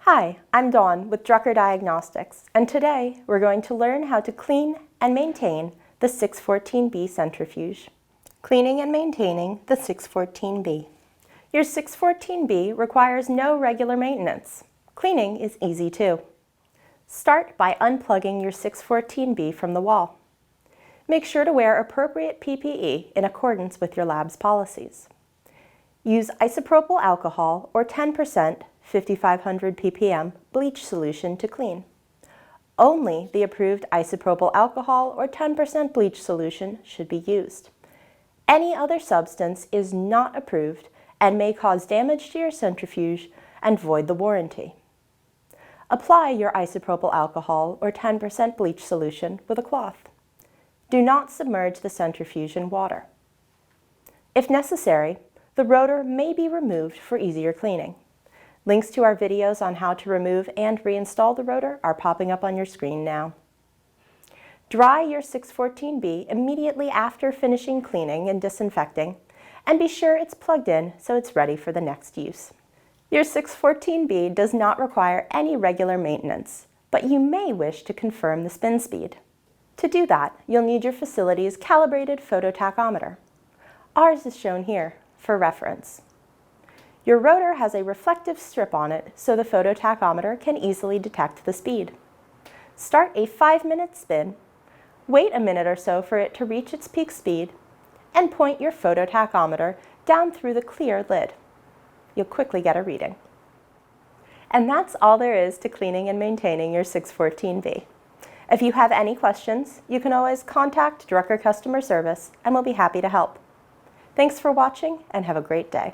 Hi, I'm Dawn with Drucker Diagnostics, and today we're going to learn how to clean and maintain the 614B centrifuge. Cleaning and maintaining the 614B. Your 614B requires no regular maintenance. Cleaning is easy too. Start by unplugging your 614B from the wall. Make sure to wear appropriate PPE in accordance with your lab's policies. Use isopropyl alcohol or 10% 5500 ppm bleach solution to clean. Only the approved isopropyl alcohol or 10% bleach solution should be used. Any other substance is not approved and may cause damage to your centrifuge and void the warranty. Apply your isopropyl alcohol or 10% bleach solution with a cloth. Do not submerge the centrifuge in water. If necessary, the rotor may be removed for easier cleaning. Links to our videos on how to remove and reinstall the rotor are popping up on your screen now. Dry your 614B immediately after finishing cleaning and disinfecting, and be sure it's plugged in so it's ready for the next use. Your 614B does not require any regular maintenance, but you may wish to confirm the spin speed. To do that, you'll need your facility's calibrated phototachometer. Ours is shown here for reference. Your rotor has a reflective strip on it so the phototachometer can easily detect the speed. Start a 5-minute spin, wait a minute or so for it to reach its peak speed, and point your phototachometer down through the clear lid. You'll quickly get a reading. And that's all there is to cleaning and maintaining your 614B. If you have any questions, you can always contact Drucker customer service and we'll be happy to help. Thanks for watching and have a great day.